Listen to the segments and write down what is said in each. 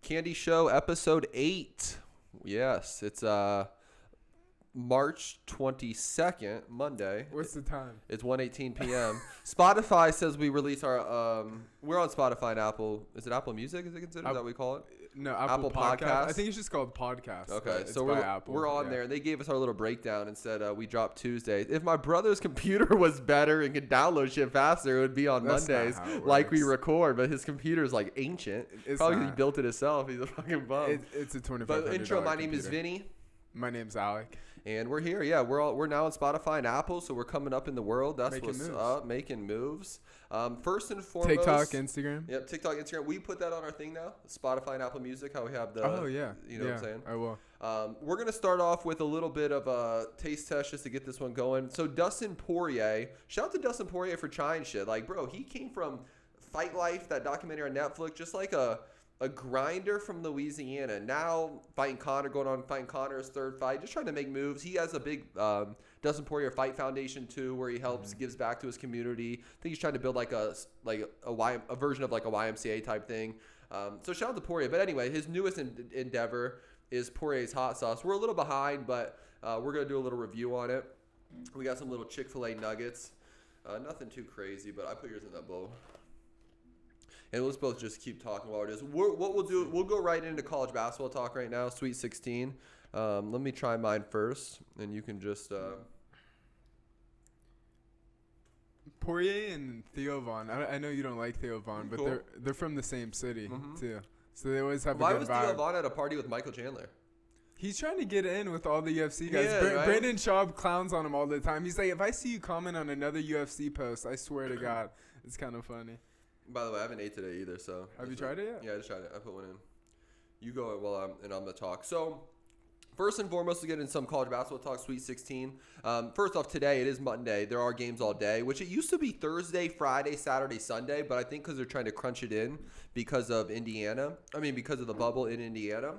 KandiShow episode 8. Yes, it's March 22nd, Monday. What's the time? It's 1:18 p.m. Spotify says we release our we're on Spotify and Apple. Is it Apple Music? Is it considered? Is that what we call it? No, Apple Podcast. I think it's just called podcast. Okay, so we're on there, and they gave us our little breakdown and said we drop Tuesdays. If my brother's computer was better and could download shit faster, it would be on Mondays, like we record. But his computer is like ancient. Probably he built it himself. He's a fucking bum. It's a $2,500. But intro. My name is Vinny. My name's Alec. And we're here. Yeah, we're now on Spotify and Apple, so we're coming up in the world. That's making what's moves. Up, making moves. First and foremost, TikTok, Instagram. Yep, TikTok, Instagram. We put that on our thing now. Spotify and Apple Music. How we have the. Oh yeah. You know what I'm saying? I will. We're gonna start off with a little bit of a taste test just to get this one going. So Dustin Poirier, shout out to Dustin Poirier for trying shit. Like, bro, he came from Fight Life, that documentary on Netflix, just like a grinder from Louisiana. Now fighting Connor's third fight, just trying to make moves. He has a big Dustin Poirier Fight Foundation too, where he helps, gives back to his community. I think he's trying to build like a version of like a YMCA type thing. So shout out to Poirier. But anyway, his newest endeavor is Poirier's hot sauce. We're a little behind, but we're gonna do a little review on it. We got some little Chick-fil-A nuggets. Nothing too crazy, but I put yours in that bowl. And let's both just keep talking while it is. What we'll do, we'll go right into college basketball talk right now, Sweet 16. Let me try mine first, and you can just... Poirier and Theo Vaughn. I know you don't like Theo Vaughn, but cool. they're from the same city, too. So they always have Why a good vibe. was Theo Vaughn at a party with Michael Chandler? He's trying to get in with all the UFC guys. Yeah, right? Brandon Schaub clowns on him all the time. He's like, if I see you comment on another UFC post, I swear to God, it's kind of funny. By the way, I haven't ate today either, so... Have you tried it yet? Yeah, I just tried it. I put one in. You go while I'm going to talk. So, first and foremost, to get in some college basketball talk, Sweet 16. First off, today, it is Monday. There are games all day, which it used to be Thursday, Friday, Saturday, Sunday, but I think because they're trying to crunch it in because of because of the bubble in Indiana.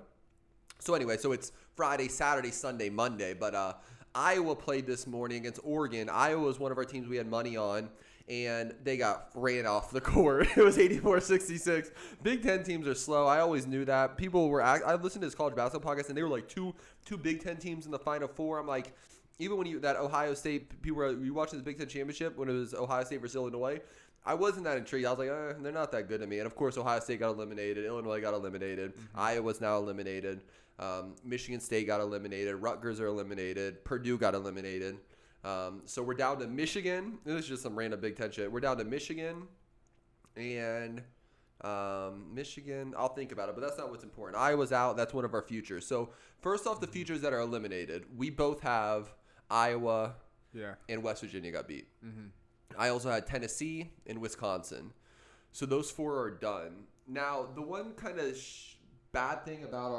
So, anyway, so it's Friday, Saturday, Sunday, Monday, but Iowa played this morning against Oregon. Iowa was one of our teams we had money on. And they got ran off the court. It was 84-66. Big Ten teams are slow. I always knew that. I listened to this college basketball podcast, and they were like two Big Ten teams in the Final Four. I'm like, even when that Ohio State, people were you watching the Big Ten championship when it was Ohio State versus Illinois, I wasn't that intrigued. I was like, they're not that good to me. And, of course, Ohio State got eliminated. Illinois got eliminated. Iowa's now eliminated. Michigan State got eliminated. Rutgers are eliminated. Purdue got eliminated. So we're down to Michigan. This is just some random Big Ten shit. We're down to Michigan and Michigan. I'll think about it, but that's not what's important. Iowa's out. That's one of our futures. So first off, the futures that are eliminated, we both have Iowa and West Virginia got beat. I also had Tennessee and Wisconsin. So those four are done. Now, the one kind of bad thing about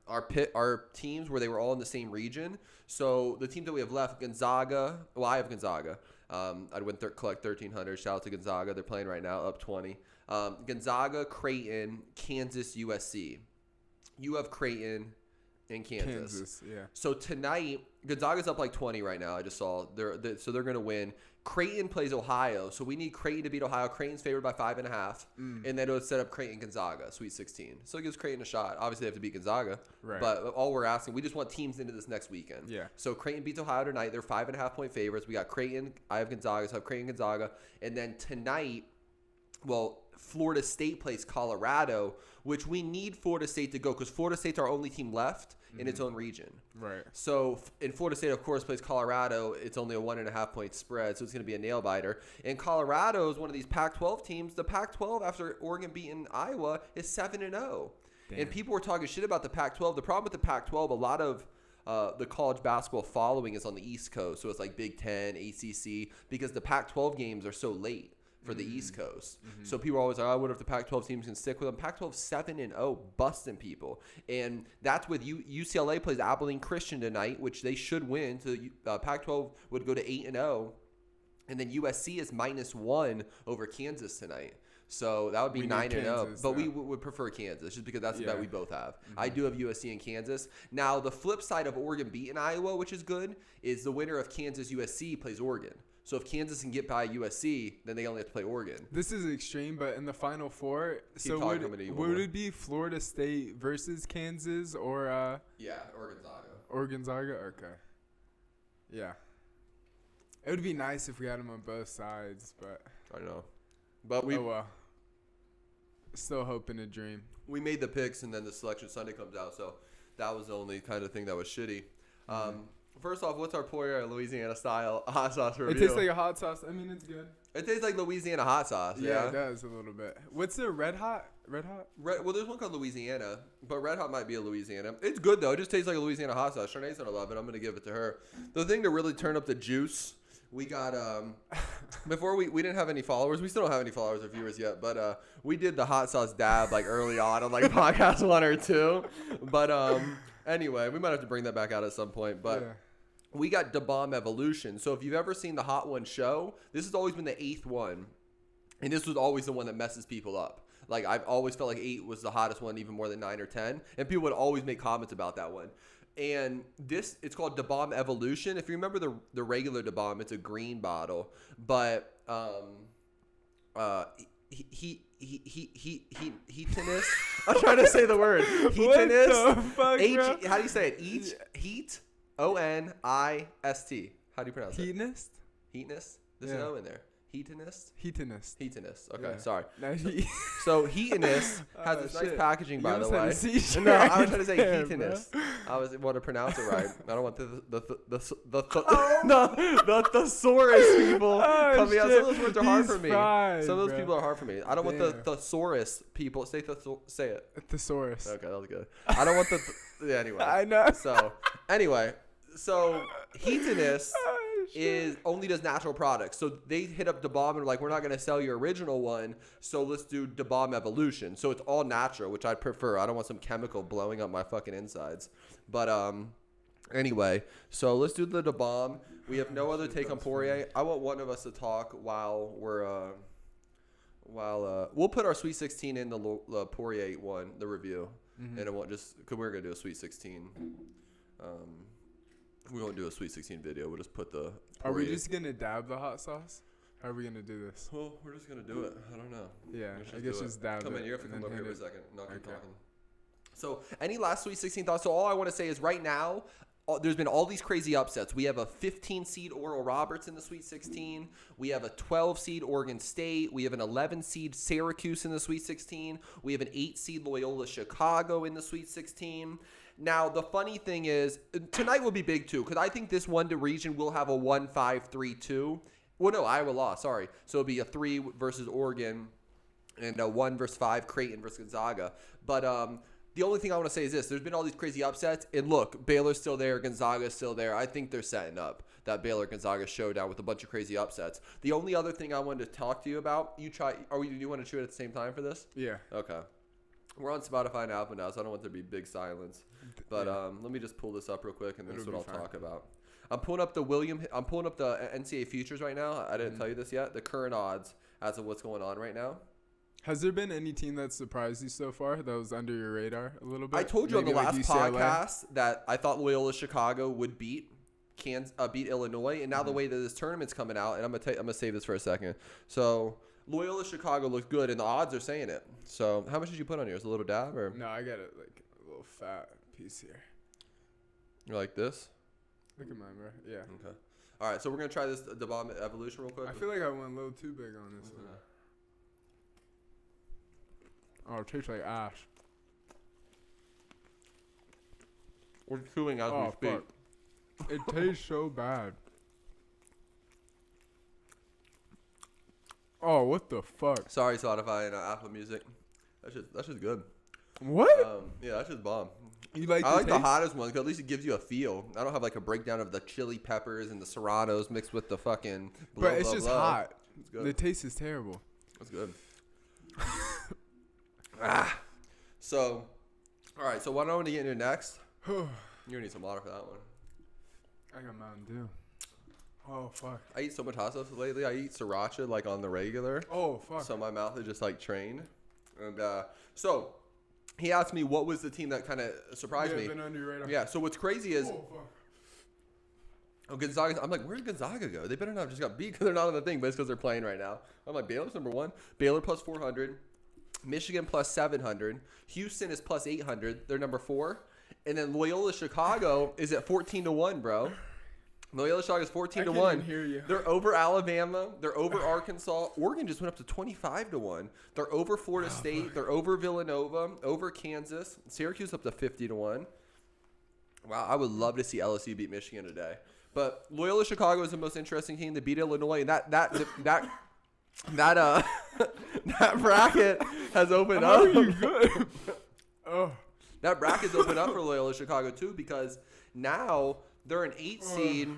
our teams where they were all in the same region. So the teams that we have left, Gonzaga. Well, I have Gonzaga. I'd collect 1,300. Shout out to Gonzaga. They're playing right now, up 20. Gonzaga, Creighton, Kansas, USC. You have Creighton and Kansas. Yeah. So tonight, Gonzaga's up like 20 right now. I just saw. So they're going to win. Creighton plays Ohio, so we need Creighton to beat Ohio. Creighton's favored by 5.5, and then it'll set up Creighton-Gonzaga, Sweet 16. So it gives Creighton a shot. Obviously, they have to beat Gonzaga, right. But all we're asking, we just want teams into this next weekend. Yeah. So Creighton beats Ohio tonight. They're 5.5-point favorites. We got Creighton. I have Gonzaga, so I have Creighton-Gonzaga. And then tonight, Florida State plays Colorado, which we need Florida State to go because Florida State's our only team left in its own region. Right. So, in Florida State, of course, plays Colorado. It's only a 1.5-point spread, so it's going to be a nail-biter. And Colorado is one of these Pac-12 teams. The Pac-12, after Oregon beating Iowa, is 7-0. And people were talking shit about the Pac-12. The problem with the Pac-12, a lot of the college basketball following is on the East Coast. So, it's like Big Ten, ACC, because the Pac-12 games are so late for the East Coast. So people are always like, I wonder if the Pac-12 teams can stick with them. Pac-12 7-0, busting people. And that's with UCLA plays Abilene Christian tonight, which they should win. So Pac-12 would go to 8-0. And then USC is -1 over Kansas tonight. So that would be We need 9-0. Kansas, But we though. would prefer Kansas just because that's the Yeah. bet we both have. I do have USC and Kansas. Now, the flip side of Oregon beating Iowa, which is good, is the winner of Kansas USC plays Oregon. So if Kansas can get by USC, then they only have to play Oregon. This is extreme, but in the Final Four, so talking, I'm gonna eat one would more. it be Florida State versus Kansas or Yeah, or Gonzaga. Gonzaga? Okay. Yeah. It would be nice if we had them on both sides, but I know. But we oh well. Still hoping to dream. we made the picks, and then the Selection Sunday comes out, so that was the only kind of thing that was shitty. First off, what's our Poirier Louisiana style hot sauce review? It tastes like a hot sauce. I mean, it's good. It tastes like Louisiana hot sauce. Yeah, it does a little bit. What's the red hot? Red hot? Well, there's one called Louisiana, but Red Hot might be a Louisiana. It's good though. It just tastes like a Louisiana hot sauce. Shanae's gonna love it. I'm gonna give it to her. The thing to really turn up the juice, we got before we didn't have any followers. We still don't have any followers or viewers yet, but we did the hot sauce dab like early on like podcast 1 or 2. But anyway, we might have to bring that back out at some point. But Yeah. we got Da Bomb Evolution. So if you've ever seen the Hot One show, this has always been the 8th one. And this was always the one that messes people up. Like, I've always felt like 8 was the hottest one, even more than 9 or 10. And people would always make comments about that one. And this, it's called Da Bomb Evolution. If you remember the regular Da Bomb, it's a green bottle. But heatiness. I'm trying to say the word. Heatiness. What the fuck, bro? How do you say it? Heat. ONIST. How do you pronounce it? Heatinist? Heatness? There's Yeah. an O in there. Heatinist? Heatinist. Heatinist. Okay, Yeah. sorry. No, he- So heatinist has Oh, this nice shit. packaging, by You the almost had way. a seizure No, I was trying to say there, bro. heatinist. I was want to pronounce it right. I don't want the thesaurus people Oh, coming out. Some of those words are hard He's for me. fried, Some of those bro. people are hard for me. I don't want the Damn. thesaurus people. Say it. Thesaurus. Okay, that was good. I don't want yeah. Anyway. I know. So anyway, heatiness Oh, shit. only does natural products. So they hit up Da Bomb and were like, we're not going to sell your original one, so let's do Da Bomb Evolution. So it's all natural, which I prefer. I don't want some chemical blowing up my fucking insides. But anyway, so let's do the Da Bomb. We have no other take on Poirier. I want one of us to talk while we'll put our Sweet 16 in the Poirier one, the review. And it won't just, because we're going to do a Sweet 16. We won't do a Sweet 16 video. We'll just put the Are we Poirier. just going to dab the hot sauce? How are we going to do this? Well, we're just going to do it. I don't know. Yeah, Let's I guess do it. just dab Come it. in. You have to and come then over here hit for a it. second. Not keep Okay. talking. So, any last Sweet 16 thoughts? So, all I want to say is right now, there's been all these crazy upsets. We have a 15-seed Oral Roberts in the Sweet 16. We have a 12-seed Oregon State. We have an 11-seed Syracuse in the Sweet 16. We have an 8-seed Loyola Chicago in the Sweet 16. Now, the funny thing is, tonight will be big, too, because I think this one region will have a 1-5-3-2. Well, no, Iowa lost, sorry. So it'll be a 3 versus Oregon and a 1 versus 5 Creighton versus Gonzaga. But the only thing I want to say is this. There's been all these crazy upsets. And look, Baylor's still there. Gonzaga's still there. I think they're setting up that Baylor-Gonzaga showdown with a bunch of crazy upsets. The only other thing I wanted to talk to you about, do you want to chew it at the same time for this? Yeah. Okay. We're on Spotify and Apple now, so I don't want there to be big silence. But let me just pull this up real quick, and this is what I'll talk about. I'm pulling up the NCAA futures right now. I didn't tell you this yet. The current odds as of what's going on right now. Has there been any team that surprised you so far that was under your radar a little bit? I told you on the Maybe like last UCLA? podcast that I thought Loyola Chicago would beat Illinois, and now the way that this tournament's coming out, and I'm gonna save this for a second. So Loyola Chicago looks good, and the odds are saying it. So how much did you put on yours? A little dab, or No, I got it like a little fat piece here. you like this? Look at mine, bro. Yeah. Okay. All right, so we're gonna try this Da Bomb Evolution real quick. I feel like I went a little too big on this one. Oh, it tastes like ash. We're chewing as we Oh, speak. fuck. It tastes so bad. Oh, what the fuck? Sorry, Spotify and Apple Music. That's just good. What? Yeah, that's just bomb. You like I like the taste? hottest one because at least it gives you a feel. I don't have like a breakdown of the chili peppers and the serranos mixed with the fucking. But it's just hot. It's good. The taste is terrible. That's good. So, all right. So what I want to get into next? You're gonna need some water for that one. I got Mountain Dew. Oh, fuck. I eat so much hot sauce lately. I eat sriracha like on the regular. Oh, fuck. So my mouth is just like trained. And so he asked me what was the team that kind of surprised me. Been under your radar. Yeah. So what's crazy is, Oh, fuck. Gonzaga. I'm like, where'd Gonzaga go? They better not have just got beat because they're not on the thing, but it's because they're playing right now. I'm like, Baylor's number 1. Baylor plus 400. Michigan plus 700. Houston is plus 800. They're number 4. And then Loyola Chicago is at 14-1, bro. Loyola Chicago is 14-1. I can't even hear you. They're over Alabama. They're over Arkansas. Oregon just went up to 25-1. They're over Florida State. They're over Villanova. Over Kansas. Syracuse up to 50-1. Wow, I would love to see LSU beat Michigan today. But Loyola Chicago is the most interesting team. They beat Illinois, and that bracket has opened How up. are you good? Oh. That bracket's opened up for Loyola Chicago too because now they're an 8 seed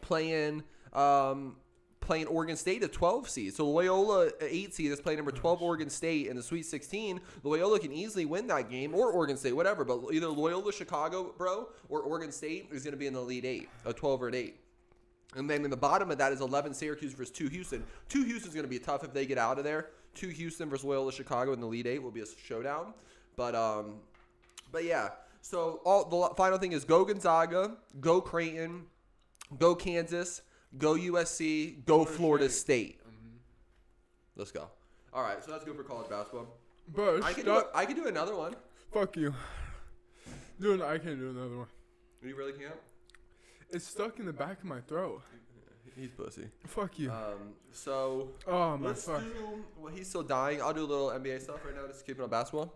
playing Oregon State at 12 seed. So Loyola 8 seed is playing number 12 Oregon State in the Sweet 16. Loyola can easily win that game, or Oregon State, whatever. But either Loyola Chicago, bro, or Oregon State is going to be in the Elite 8, a 12 or an 8. And then in the bottom of that is 11 Syracuse versus 2 Houston. 2 Houston's going to be tough if they get out of there. 2 Houston versus Loyola Chicago in the Elite 8 will be a showdown. But yeah. So the final thing is go Gonzaga, go Creighton, go Kansas, go USC, go Florida State. Mm-hmm. Let's go. All right, so that's good for college basketball. Bro, I could do another one. Fuck you. I can't do another one. You really can't? It's stuck in the back of my throat. He's pussy. Fuck you. So Oh my let's fuck. well, he's still dying. I'll do a little NBA stuff right now, just keeping on basketball.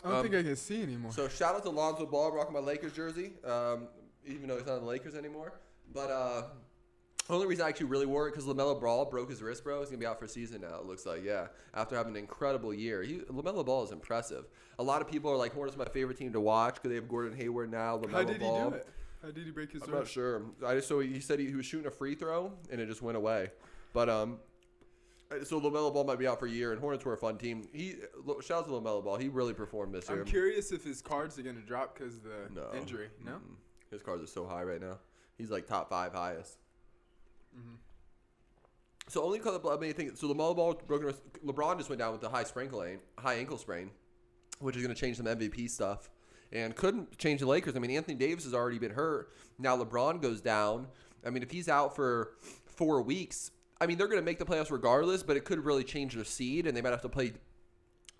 I don't think I can see anymore. So shout out to Lonzo Ball rocking my Lakers jersey, even though he's not on the Lakers anymore. But the only reason I actually really wore it because LaMelo Ball broke his wrist, bro. He's going to be out for a season now, it looks like, yeah. After having an incredible year. LaMelo Ball is impressive. A lot of people are like, Hornets my favorite team to watch because they have Gordon Hayward now, LaMelo Ball. How did he do it? How did he break his wrist? I'm not sure. He said he was shooting a free throw, and it just went away. But so LaMelo Ball might be out for a year, and Hornets were a fun team. Shout out to LaMelo Ball. He really performed this year. I'm curious if his cards are going to drop because of the injury. No? Mm-mm. His cards are so high right now. He's like top 5 highest. Mm-hmm. So only because so LaMelo Ball broken wrist. LeBron just went down with the high ankle sprain, which is going to change some MVP stuff. And couldn't change the Lakers. I mean, Anthony Davis has already been hurt. Now LeBron goes down. I mean, if he's out for 4 weeks, I mean, they're going to make the playoffs regardless, but it could really change their seed, and they might have to play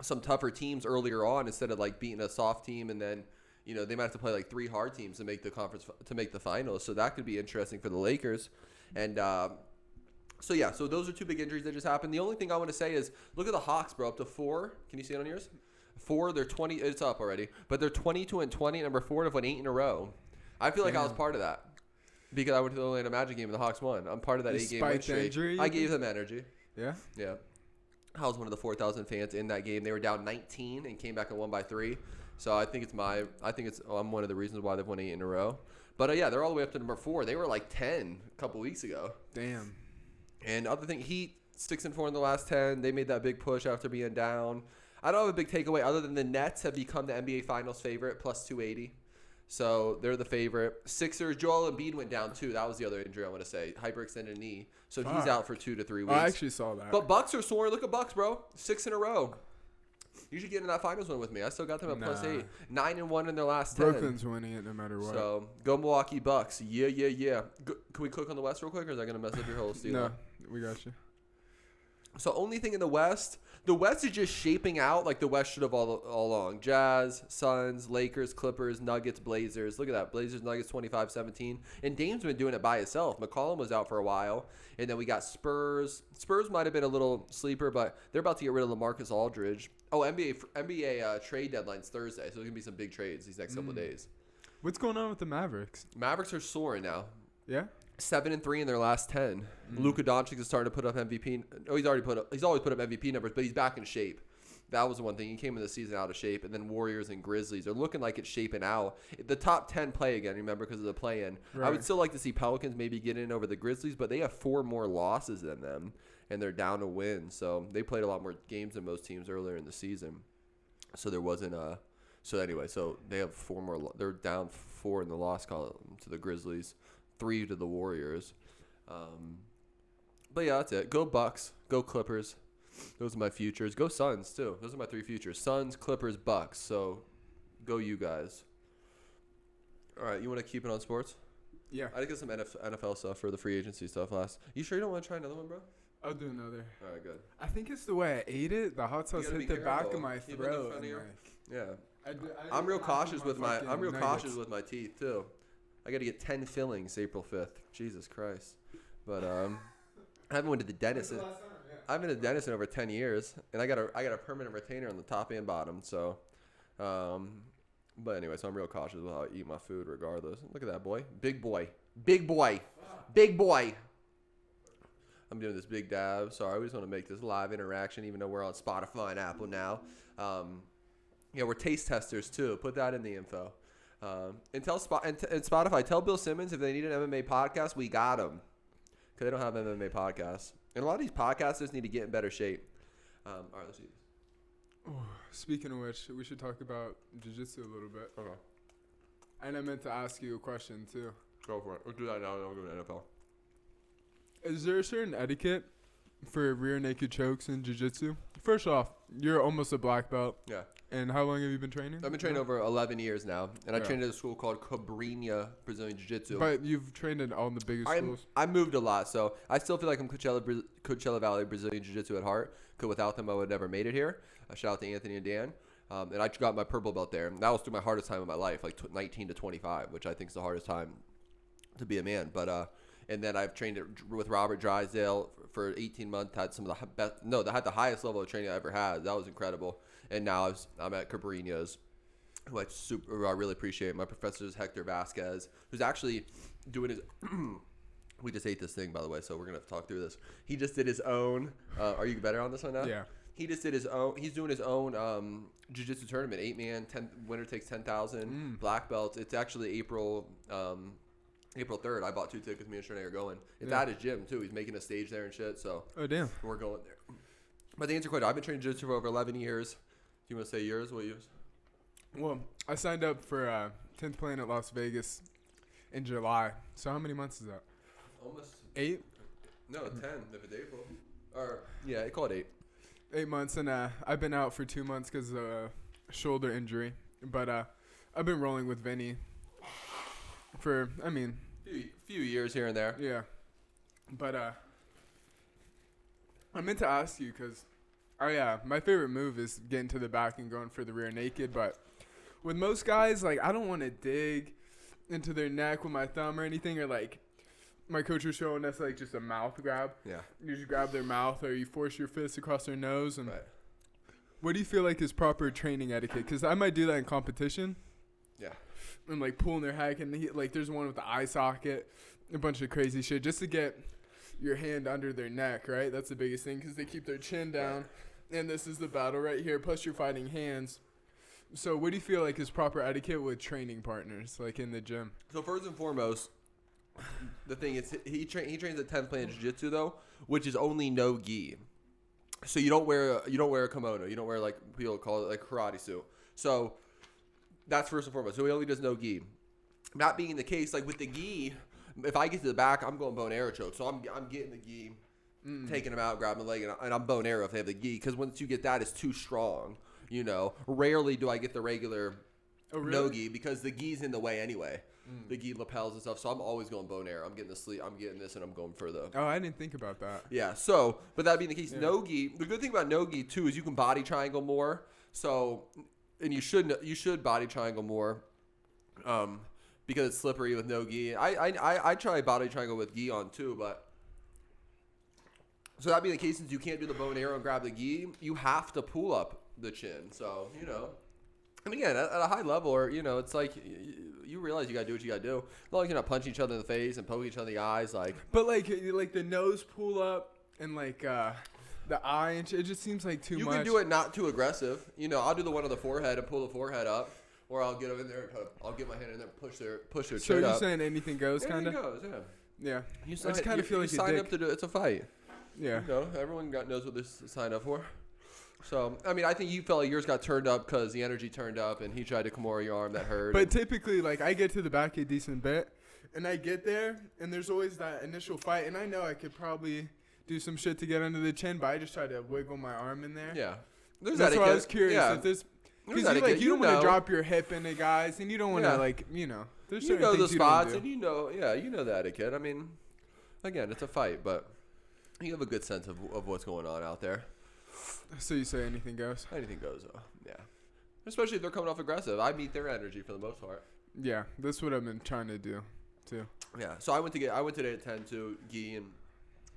some tougher teams earlier on instead of like beating a soft team, and then they might have to play like 3 hard teams to make the conference to make the finals. So that could be interesting for the Lakers. And so those are 2 big injuries that just happened. The only thing I want to say is look at the Hawks, bro, up to 4. Can you see it on yours? 4, they're 20. It's up already, but they're 22-20. Number 4, they've won 8 in a row. I feel like I was part of that because I went to the Orlando Magic game and the Hawks won. I'm part of that 8-game win streak. Injury, I gave them energy. Yeah. Yeah. I was one of the 4,000 fans in that game. They were down 19 and came back and won by 3. So I think I'm one of the reasons why they've won 8 in a row. But yeah, they're all the way up to number 4. They were like 10 a couple weeks ago. Damn. And other thing, Heat 6-4 in the last 10. They made that big push after being down. I don't have a big takeaway other than the Nets have become the NBA Finals favorite, plus 280. So they're the favorite. Sixers, Joel Embiid went down too. That was the other injury I want to say. Hyperextended knee. So he's out for 2 to 3 weeks. I actually saw that. But Bucks are soaring. Look at Bucks, bro. 6 in a row. You should get in that finals one with me. I still got them at plus 8. 9-1 in their last 10. Brooklyn's winning it no matter what. So go Milwaukee Bucks. Yeah. Can we click on the West real quick, or is that going to mess up your whole steal? No, we got you. So only thing in the West is just shaping out like the West should have all along. Jazz, Suns, Lakers, Clippers, Nuggets, Blazers. Look at that. Blazers, Nuggets 25-17. And Dame's been doing it by himself. McCollum was out for a while. And then we got Spurs. Spurs might have been a little sleeper, but they're about to get rid of LaMarcus Aldridge. Oh, NBA trade deadline's Thursday, so there's going to be some big trades these next couple of days. What's going on with the Mavericks? Mavericks are soaring now. Yeah? 7-3 in their last 10. Luka Doncic is starting to put up MVP. Oh, he's always put up MVP numbers, but he's back in shape. That was the one thing. He came in the season out of shape, and then Warriors and Grizzlies are looking like it's shaping out. The top 10 play again, remember, because of the play-in. Right. I would still like to see Pelicans maybe get in over the Grizzlies, but they have 4 more losses than them, and they're down to win. So they played a lot more games than most teams earlier in the season. So there wasn't a – so anyway, so they have 4 more – they're down 4 in the loss column to the Grizzlies, 3 to the Warriors. But yeah, that's it. Go Bucks. Go Clippers. Those are my futures. Go Suns too. Those are my 3 futures. Suns, Clippers, Bucks. So go you guys. All right, you want to keep it on sports? Yeah. I did get some NFL stuff for the free agency stuff last. You sure you don't want to try another one, bro? I'll do another. All right, good. I think it's the way I ate it. The hot sauce hit the back of my throat. Yeah. I'm real cautious with my teeth too. I got to get 10 fillings April 5th. Jesus Christ. But I haven't went to the dentist. I've been to the dentist in over 10 years, and I got a permanent retainer on the top and bottom. So, but anyway, so I'm real cautious with how I eat my food, regardless. Look at that boy, big boy, big boy, big boy. I'm doing this big dab. Sorry, we just want to make this live interaction, even though we're on Spotify and Apple now. Yeah, we're taste testers too. Put that in the info. And tell Spotify, tell Bill Simmons if they need an MMA podcast, we got them. Because they don't have MMA podcasts. And a lot of these podcasters need to get in better shape. All right, let's see this. Speaking of which, we should talk about jiu-jitsu a little bit. Okay. And I meant to ask you a question, too. Go for it. We'll do that now, and then we'll go to NFL. Is there a certain etiquette for rear naked chokes in jiu-jitsu? First off, you're almost a black belt. Yeah. And how long have you been training? I've been training over 11 years now, and I trained at a school called Cabrinha Brazilian Jiu-Jitsu. But you've trained at all the biggest schools. I moved a lot, so I still feel like I'm Coachella Valley Brazilian Jiu-Jitsu at heart, because without them, I would have never made it here. Shout out to Anthony and Dan. And I got my purple belt there. And that was through my hardest time of my life, like 19 to 25, which I think is the hardest time to be a man. But and then I've trained with Robert Drysdale for 18 months. Had some of the best. No, that had the highest level of training I ever had. That was incredible. And now I'm at Cabrinha's, who I really appreciate. My professor is Hector Vasquez, who's actually doing his. We just ate this thing, by the way, so we're gonna have to talk through this. He just did his own. Are you better on this one now? Yeah. He just did his own. He's doing his own jiu-jitsu tournament. 8-man, winner takes 10,000. Black belts. It's actually April 3rd. I bought 2 tickets. Me and Shernay are going. It's at his gym too. He's making a stage there and shit. So. Oh damn. We're going there. But the answer question, I've been training jiu-jitsu for over 11 years. Do you want to say yours? What years? Well, I signed up for 10th Planet Las Vegas in July. So how many months is that? Almost 8? No, 10 if it's April. Or yeah, call it 8. 8 months, and I've been out for 2 months because of a shoulder injury. But I've been rolling with Vinny for, few years here and there. Yeah. But I meant to ask you because, my favorite move is getting to the back and going for the rear naked. But with most guys, like, I don't want to dig into their neck with my thumb or anything, or like my coach was showing us like just a mouth grab. Yeah. You just grab their mouth or you force your fist across their nose. And right. What do you feel like is proper training etiquette? Because I might do that in competition. Yeah. And like pulling their heck, and like there's one with the eye socket, a bunch of crazy shit just to get your hand under their neck, right? That's the biggest thing because they keep their chin down, and this is the battle right here. Plus you're fighting hands. So what do you feel like is proper etiquette with training partners, like in the gym? So first and foremost, the thing is he trains at 10th Planet Jiu-Jitsu though, which is only no gi. So you don't wear a kimono. You don't wear like people call it like karate suit. So that's first and foremost. So he only does no gi. That being the case, like with the gi, if I get to the back, I'm going bone arrow choke. So I'm getting the gi, taking them out, grabbing the leg, and I'm bone arrow if they have the gi. Because once you get that, it's too strong. You know, rarely do I get the regular no gi because the gi's in the way anyway. The gi lapels and stuff. So I'm always going bone arrow. I'm getting the sleeve. I'm getting this, and I'm going for the. Oh, I didn't think about that. Yeah. So, but that being the case, no gi. The good thing about no gi too is you can body triangle more. So, and you should body triangle more. Because it's slippery with no gi. I try body triangle with gi on too, but so that being the case, since you can't do the bow and arrow and grab the gi, you have to pull up the chin. So and again at a high level, or it's like you realize you gotta do what you gotta do. As long as you're not punching each other in the face and poking each other in the eyes, like. But like the nose pull up and like the eye, and it just seems like too much. You can do it not too aggressive. I'll do the one on the forehead and pull the forehead up. Or I'll get them in there. I'll get my hand in there, and push their chin up. So you're saying anything goes, kind of? Anything goes, yeah. Yeah. I just kind of feel like you sign up to do. It's a fight. Yeah. Everyone knows what this is signed up for. So I think you felt like yours got turned up because the energy turned up, and he tried to Kimura your arm that hurt. But typically, like I get to the back a decent bit, And I get there, and there's always that initial fight, and I know I could probably do some shit to get under the chin, but I just try to wiggle my arm in there. Yeah. There's That's etiquette. why I was curious if this. Because you don't want to drop your hip into guys, and you don't want to, there's certain the things spots, you don't do. and you know the etiquette. I mean, again, it's a fight, but you have a good sense of what's going on out there. So you say anything goes? Anything goes, though. Yeah. Especially if they're coming off aggressive. I meet their energy for the most part. Yeah, that's what I've been trying to do, too. Yeah, so I went today at 10 to Guy and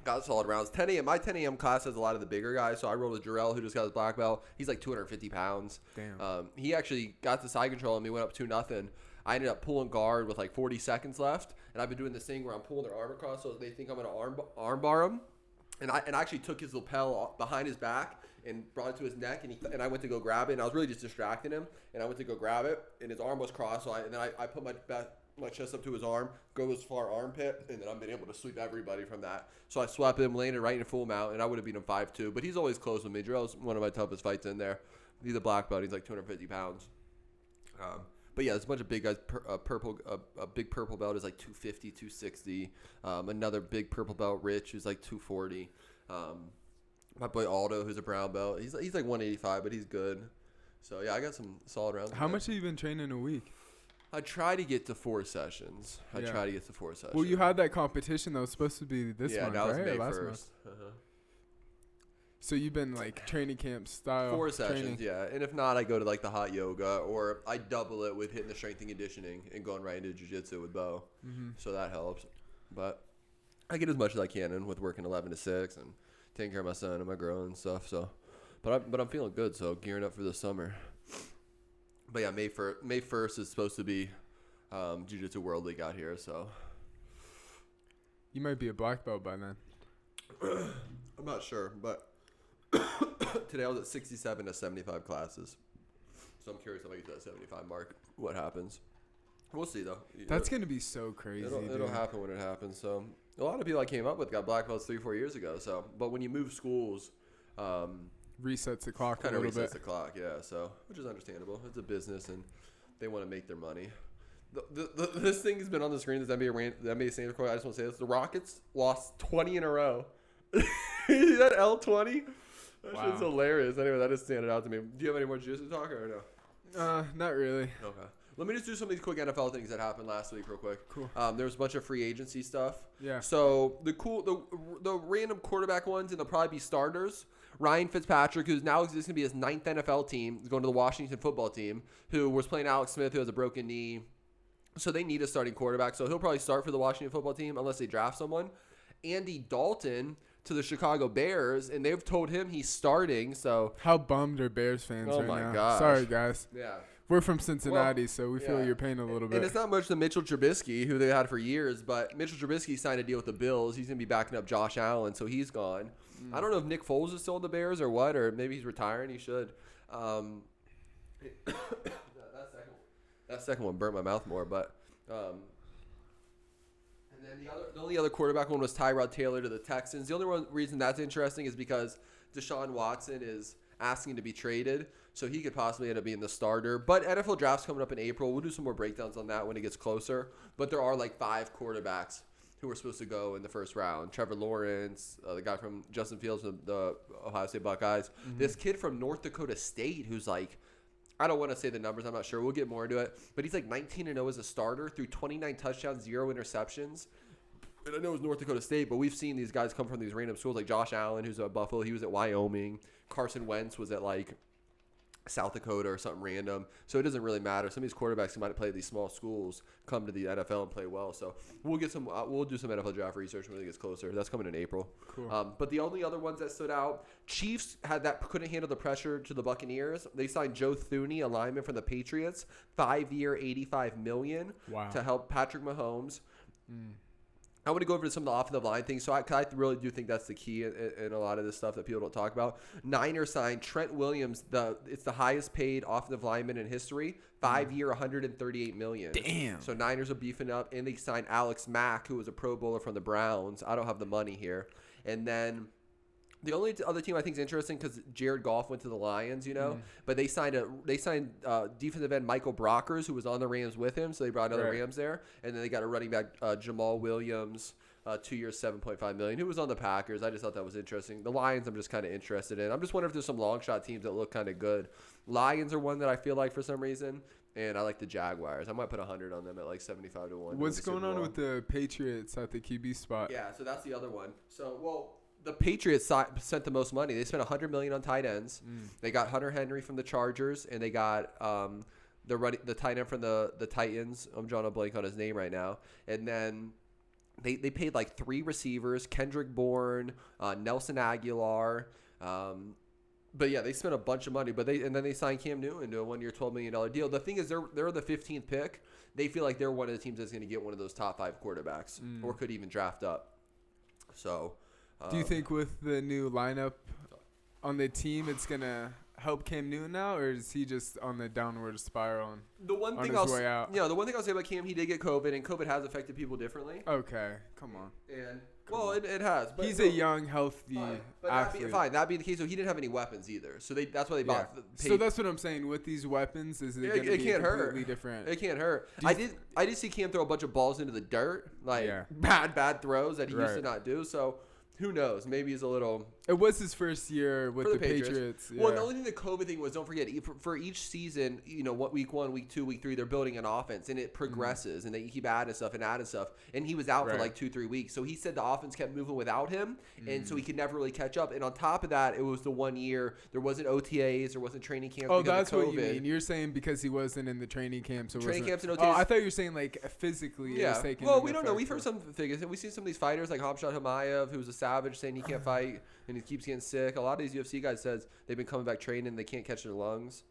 got solid rounds. 10 a.m. My 10 a.m. class has a lot of the bigger guys, so I rolled with Jarrell, who just got his black belt. He's like 250 pounds. Damn. He actually got the side control and we went up 2-0. I ended up pulling guard with like 40 seconds left, and I've been doing this thing where I'm pulling their arm across so they think I'm going to arm bar him. And I actually took his lapel behind his back and brought it to his neck, and I went to go grab it, and I was really just distracting him, and I went to go grab it, and his arm was crossed, so I put my chest up to his arm, go as far armpit, and then I've been able to sweep everybody from that. So I swept him, landed right in full mount, and I would have beat him 5-2, but he's always close with me. Jarrell's one of my toughest fights in there. He's a black belt. He's like 250 pounds. But yeah, there's a bunch of big guys. A big purple belt is like 250, 260. Another big purple belt, Rich, who's like 240. My boy Aldo, who's a brown belt, he's like 185, but he's good. So yeah, I got some solid rounds. How much have you been training a week? I try to get to 4 sessions. Well, you had that competition that was supposed to be this month, that was right? May Last 1st. month. So you've been like training camp style. 4 sessions, training. yeah. And if not, I go to like the hot yoga, or I double it with hitting the strength and conditioning and going right into jiu-jitsu with Bo. Mm-hmm. So that helps. But I get as much as I can in with working 11 to 6 and taking care of my son and my girl and stuff. So, but I'm feeling good. So gearing up for the summer. But yeah, May 1st is supposed to be Jiu-Jitsu World League out here. So you might be a black belt by then. I'm not sure, but today I was at 67 to 75 classes. So I'm curious if I get to that 75 mark, what happens. We'll see, though. That's going to be so crazy. It'll happen when it happens. So a lot of people I came up with got black belts 3-4 years ago. So, but when you move schools, resets the clock a kind of little bit. Resets the clock, yeah. So, which is understandable. It's a business, and they want to make their money. This thing has been on the screen. This NBA standings record. I just want to say this: the Rockets lost 20 in a row. You see that L20? That shit's hilarious. Anyway, that just standing out to me. Do you have any more jiu-jitsu talk or no? Not really. Okay. Let me just do some of these quick NFL things that happened last week real quick. Cool. There was a bunch of free agency stuff. Yeah. So the random quarterback ones, and they'll probably be starters. Ryan Fitzpatrick, who's now going to be his 9th NFL team, is going to the Washington football team, who was playing Alex Smith, who has a broken knee. So they need a starting quarterback. So he'll probably start for the Washington football team unless they draft someone. Andy Dalton to the Chicago Bears, and they've told him he's starting. So how bummed are Bears fans right now? Oh my gosh. Sorry, guys. Yeah. We're from Cincinnati, so we feel your pain a little bit. And it's not much to Mitchell Trubisky, who they had for years, but Mitchell Trubisky signed a deal with the Bills. He's going to be backing up Josh Allen, so he's gone. I don't know if Nick Foles is still in the Bears or what, or maybe he's retiring. He should. That second one burnt my mouth more, but and then the only other quarterback one was Tyrod Taylor to the Texans. The only reason that's interesting is because Deshaun Watson is asking to be traded, so he could possibly end up being the starter. But NFL draft's coming up in April. We'll do some more breakdowns on that when it gets closer. But there are like 5 quarterbacks who are supposed to go in the first round. Trevor Lawrence, the guy from Justin Fields from the Ohio State Buckeyes. Mm-hmm. This kid from North Dakota State who's like, I don't want to say the numbers. I'm not sure. We'll get more into it. But he's like 19-0 as a starter through 29 touchdowns, 0 interceptions. And I know it's North Dakota State, but we've seen these guys come from these random schools like Josh Allen, who's at Buffalo. He was at Wyoming. Carson Wentz was at like South Dakota or something random. So it doesn't really matter. Some of these quarterbacks who might play at these small schools come to the NFL and play well. So we'll get some. We'll do some NFL draft research when it gets closer. That's coming in April. Cool. But the only other ones that stood out, Chiefs couldn't handle the pressure to the Buccaneers. They signed Joe Thuney, a lineman from the Patriots, 5-year, $85 million to help Patrick Mahomes. I want to go over to some of the offensive line things. So I really do think that's the key in a lot of this stuff that people don't talk about. Niners signed Trent Williams. It's the highest paid offensive lineman in history. 5-year, $138 million. Damn. So Niners are beefing up. And they signed Alex Mack, who was a Pro Bowler from the Browns. I don't have the money here. And then The only other team I think is interesting because Jared Goff went to the Lions, but they signed defensive end Michael Brockers, who was on the Rams with him, so they brought another Rams there, and then they got a running back Jamal Williams, 2 years, $7.5 million, who was on the Packers. I just thought that was interesting. The Lions, I'm just kind of interested in. I'm just wondering if there's some long shot teams that look kind of good. Lions are one that I feel like for some reason. And I like the Jaguars. I might put 100 on them at like 75 to 1. What's going on with the Patriots at the QB spot? Yeah, so that's the other one. The Patriots sent the most money. They spent $100 million on tight ends. They got Hunter Henry from the Chargers, and they got the tight end from the Titans. I'm drawing a blank on his name right now. And then they paid like 3 receivers: Kendrick Bourne, Nelson Aguilar. But yeah, they spent a bunch of money. And then they signed Cam Newton to a 1-year, $12 million deal. The thing is, they're the 15th pick. They feel like they're one of the teams that's going to get one of those top 5 quarterbacks, or could even draft up. So. Do you think with the new lineup on the team, it's going to help Cam Newton now, or is he just on the downward spiral the one thing his way out? Yeah, the one thing I'll say about Cam, he did get COVID, and COVID has affected people differently. Okay, come on. And it has. But he's a young, healthy athlete. That being the case, so he didn't have any weapons either. So that's why they bought. So that's what I'm saying. With these weapons, is it going to be completely different? It can't hurt. I did see Cam throw a bunch of balls into the dirt, bad throws that he used to not do. So. Who knows? Maybe he's a little. It was his first year with the Patriots. Well, the only thing the COVID thing was, don't forget, for each season, what week 1, week 2, week 3, they're building an offense, and it progresses, and they keep adding stuff. And he was out for like 2-3 weeks. So he said the offense kept moving without him, and so he could never really catch up. And on top of that, it was the 1 year. There wasn't OTAs. There wasn't training camps. Oh, that's what you mean. You're saying because he wasn't in the training camps. Training camps and OTAs. Oh, I thought you were saying like physically. Yeah. Well, we don't know. We've heard some figures. We've seen some of these fighters like Hamzat Chimaev, who's a savage, saying he can't fight and he keeps getting sick. A lot of these UFC guys says they've been coming back training and they can't catch their lungs.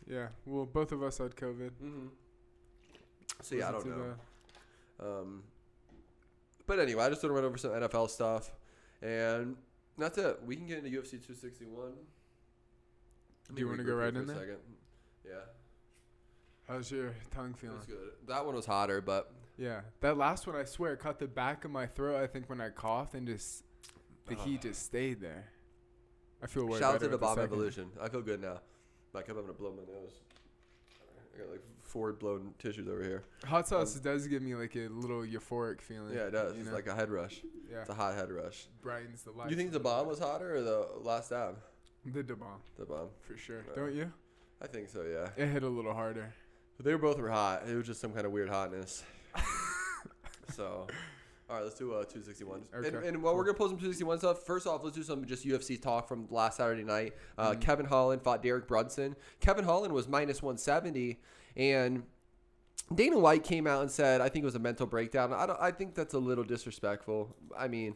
Yeah, well, both of us had COVID. So yeah, I don't know. But anyway, I just want to run over some NFL stuff, and that's it. We can get into UFC 261. Do you want to go right in there? Second. Yeah. How's your tongue feeling? It's good. That one was hotter, but yeah, that last one I swear caught the back of my throat. I think when I coughed and just. The heat just stayed there. I feel worried. Shout out to the Bomb Evolution. I feel good now. I kept having to blow my nose. I got like 4 blown tissues over here. Hot sauce does give me like a little euphoric feeling. Yeah, it does. It's like a head rush. Yeah. It's a hot head rush. Brightens the light. Do you think the bomb was hotter or the last dab? The bomb. The bomb. For sure. Don't you? I think so, yeah. It hit a little harder. But they both were hot. It was just some kind of weird hotness. So... All right, let's do 261. Okay, and while we're going to pull some 261 stuff, first off, let's do some just UFC talk from last Saturday night. Kevin Holland fought Derek Brunson. Kevin Holland was minus 170, and Dana White came out and said, I think it was a mental breakdown. I think that's a little disrespectful. I mean,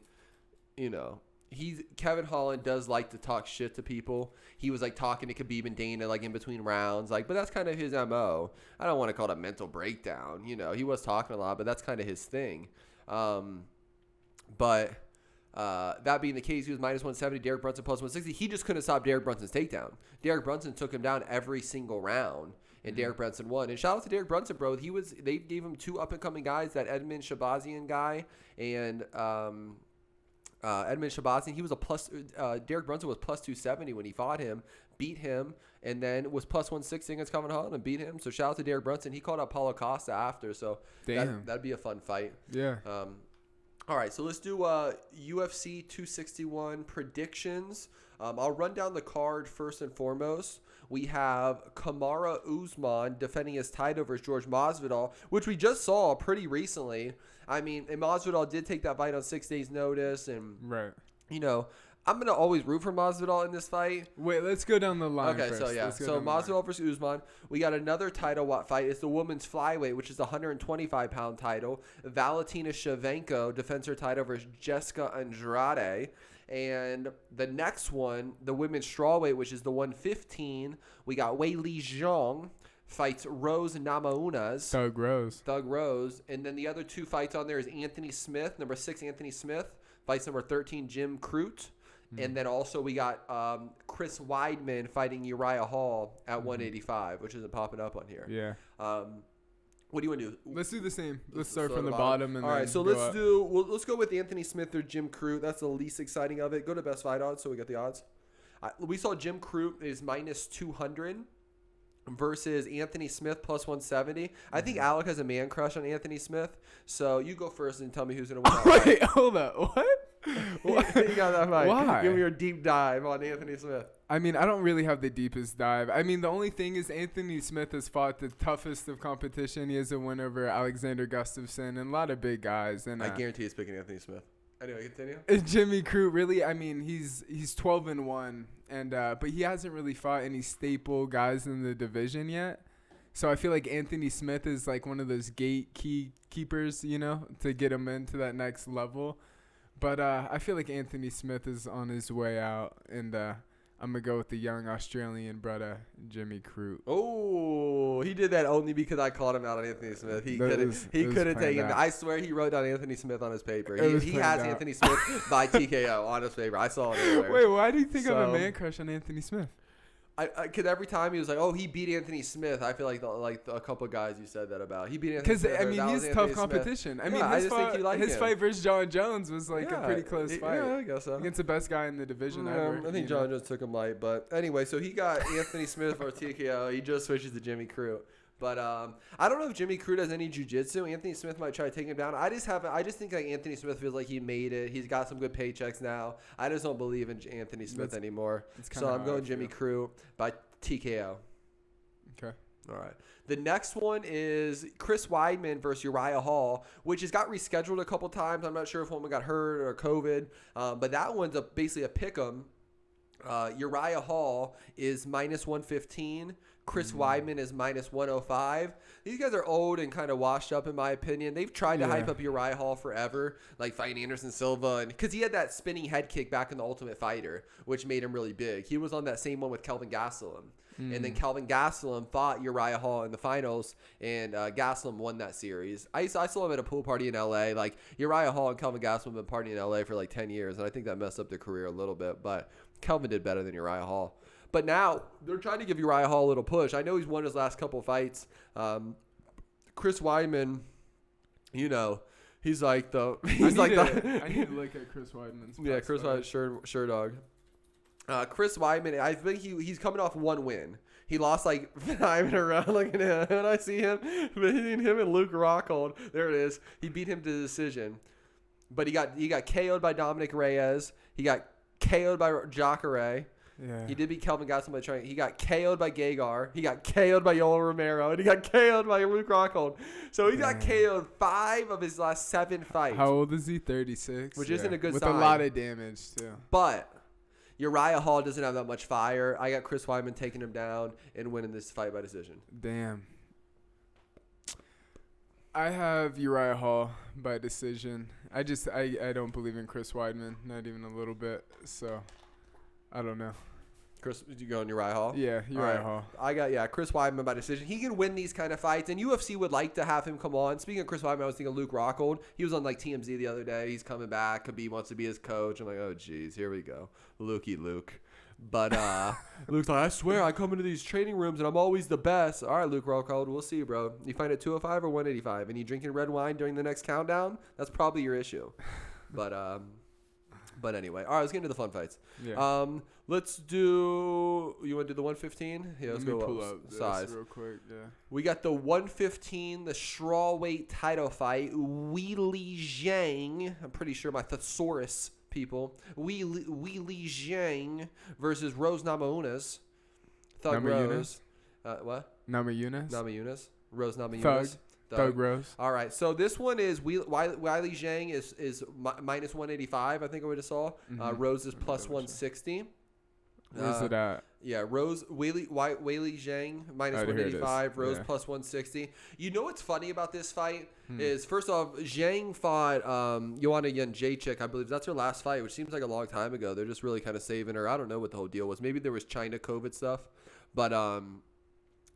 Kevin Holland does like to talk shit to people. He was like talking to Khabib and Dana like in between rounds, but that's kind of his MO. I don't want to call it a mental breakdown. He was talking a lot, but that's kind of his thing. But that being the case, he was minus 170, Derek Brunson plus 160. He just couldn't stop Derek Brunson's takedown. Derek Brunson took him down every single round, and Derek Brunson won. And shout out to Derek Brunson, bro. They gave him 2 up-and-coming guys, that Edmund Shabazian guy and Edmund Shabazian. He was Derek Brunson was plus 270 when he fought him, beat him, and then was plus 160 against Kevin Holland and beat him. So shout out to Derek Brunson. He called out Paulo Costa after, so that'd be a fun fight. Yeah. All right, so let's do UFC 261 predictions. I'll run down the card first and foremost. We have Kamaru Usman defending his title versus George Masvidal, which we just saw pretty recently. I mean, and Masvidal did take that fight on 6 days' notice, and I'm going to always root for Masvidal in this fight. Wait, let's go down the line first. So yeah. So Masvidal versus Usman. We got another title fight. It's the women's flyweight, which is the 125-pound title. Valentina Shevchenko defends her title versus Jessica Andrade. And the next one, the women's strawweight, which is the 115, we got Wei Li fights Rose Namajunas. Thug Rose. And then the other 2 fights on there is Anthony Smith, number 6 Anthony Smith, fights number 13 Jim Crute. And then also we got Chris Weidman fighting Uriah Hall at 185, which isn't popping up on here. Yeah. What do you want to do? Let's do the same. Let's start start from at the the bottom and All right, so go let's up. let's go with Anthony Smith or Jim Crute. That's the least exciting of it. Go to best fight odds so we get the odds. We saw Jim Crute is minus 200 versus Anthony Smith plus 170. I think Alec has a man crush on Anthony Smith. So you go first and tell me who's going to win. Wait, hold up. What? You got that fight. Why? Give me your deep dive on Anthony Smith. I mean, I don't really have the deepest dive. I mean, the only thing is Anthony Smith has fought the toughest of competition. He has a win over Alexander Gustafsson and a lot of big guys. And I guarantee he's picking Anthony Smith. Anyway, continue. Jimmy Crute, really, I mean, he's 12-1, and but he hasn't really fought any staple guys in the division yet. So I feel like Anthony Smith is like one of those gatekeepers, you know, to get him into that next level. But I feel like Anthony Smith is on his way out, and I'm going to go with the young Australian brother, Jimmy Crute. Oh, he did that only because I called him out on Anthony Smith. He could have taken it. I swear he wrote down Anthony Smith on his paper. He has Anthony Smith by TKO on his paper. I saw it everywhere. Wait, why do you think I have a man crush on Anthony Smith? Because every time he was like, "Oh, he beat Anthony Smith." I feel like a couple of guys you said that about. He beat Anthony Smith. Because I mean, he's tough competition. Smith. I mean, his fight versus John Jones was like a pretty close fight. Yeah, I guess so. Against the best guy in the division ever. I think John Jones took him light, but anyway, so he got Anthony Smith for TKO. He just switches to Jimmy Crute. But I don't know if Jimmy Crute has any jiu-jitsu. Anthony Smith might try to take him down. I just think like Anthony Smith feels like he made it. He's got some good paychecks now. I just don't believe in Anthony Smith anymore. So I'm going Jimmy Crute by TKO. Okay. All right. The next one is Chris Weidman versus Uriah Hall, which has got rescheduled a couple times. I'm not sure if one got hurt or COVID, but that one's basically a pick'em. Uriah Hall is minus 115. Chris Weidman is minus 105. These guys are old and kind of washed up, in my opinion. They've tried to hype up Uriah Hall forever, like fighting Anderson Silva, and because he had that spinning head kick back in the Ultimate Fighter, which made him really big. He was on that same one with Kelvin Gastelum. And then Kelvin Gastelum fought Uriah Hall in the finals, and Gastelum won that series. I saw him at a pool party in L.A. Like, Uriah Hall and Kelvin Gastelum have been partying in L.A. for like 10 years, and I think that messed up their career a little bit. But Kelvin did better than Uriah Hall. But now they're trying to give Uriah Hall a little push. I know he's won his last couple fights. Chris Weidman, you know, he's like the – I need to look at Chris Weidman's Yeah, Chris Weidman, sure dog. Chris Weidman, I think he's coming off one win. He lost like 5 in a row. Look at him. When I see him, between him and Luke Rockhold, there it is. He beat him to decision. But he got KO'd by Dominic Reyes. He got KO'd by Jacare. Yeah. He did beat Kelvin Gastelum by trying. He got KO'd by Gagar. He got KO'd by Yoel Romero. And he got KO'd by Luke Rockhold. So he got KO'd 5 of his last 7 fights. How old is he? 36. Which isn't a good With sign. With a lot of damage, too. But Uriah Hall doesn't have that much fire. I got Chris Weidman taking him down and winning this fight by decision. Damn. I have Uriah Hall by decision. I don't believe in Chris Weidman, not even a little bit. So, I don't know. Chris, did you go on Uriah Hall? Yeah, Uriah Hall. I got, Chris Weidman by decision. He can win these kind of fights, and UFC would like to have him come on. Speaking of Chris Weidman, I was thinking Luke Rockhold. He was on, like, TMZ the other day. He's coming back. Khabib wants to be his coach. I'm like, oh, geez, here we go. Luke. But Luke's like, I swear, I come into these training rooms, and I'm always the best. All right, Luke Rockhold, we'll see, bro. You fight at 205 or 185, and you drinking red wine during the next countdown? That's probably your issue. But anyway, all right, let's get into the fun fights. Yeah. Let's do. You want to do the 115? Yeah, let's go pull up size real quick. Yeah. We got the 115, the strawweight title fight. Wei Li Zhang. I'm pretty sure my thesaurus people. Wei Li Zhang versus Rose Namajunas. Thug Rose. What? Namajunas. Rose Namajunas. Thug Rose. All right, so this one is Wei Li Zhang is minus 185. I think I would have saw. Rose is plus 160. Where's it at? Yeah, Wei Li Zhang minus 185. Rose plus 160. You know what's funny about this fight is first off, Zhang fought Joanna Jędrzejczyk. I believe that's her last fight, which seems like a long time ago. They're just really kind of saving her. I don't know what the whole deal was. Maybe there was China COVID stuff, but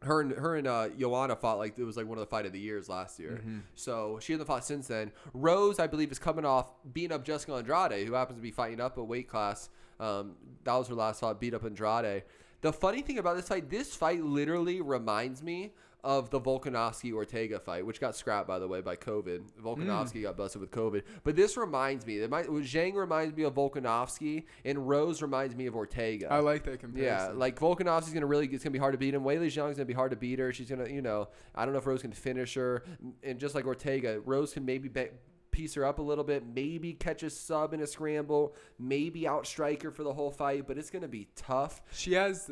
Her and Joanna fought like it was like one of the fight of the years last year. So she hasn't fought since then. Rose, I believe, is coming off beating up Jessica Andrade, who happens to be fighting up a weight class. That was her last fight, beat up Andrade. The funny thing about this fight literally reminds me of the Volkanovski-Ortega fight, which got scrapped, by the way, by COVID. Volkanovski got busted with COVID. But this reminds me. Zhang reminds me of Volkanovski, and Rose reminds me of Ortega. I like that comparison. Yeah, like Volkanovski's it's gonna be hard to beat him. Wei Li Zhang's gonna be hard to beat her. She's gonna, I don't know if Rose can finish her. And just like Ortega, Rose can maybe piece her up a little bit, maybe catch a sub in a scramble, maybe outstrike her for the whole fight. But it's gonna be tough. She has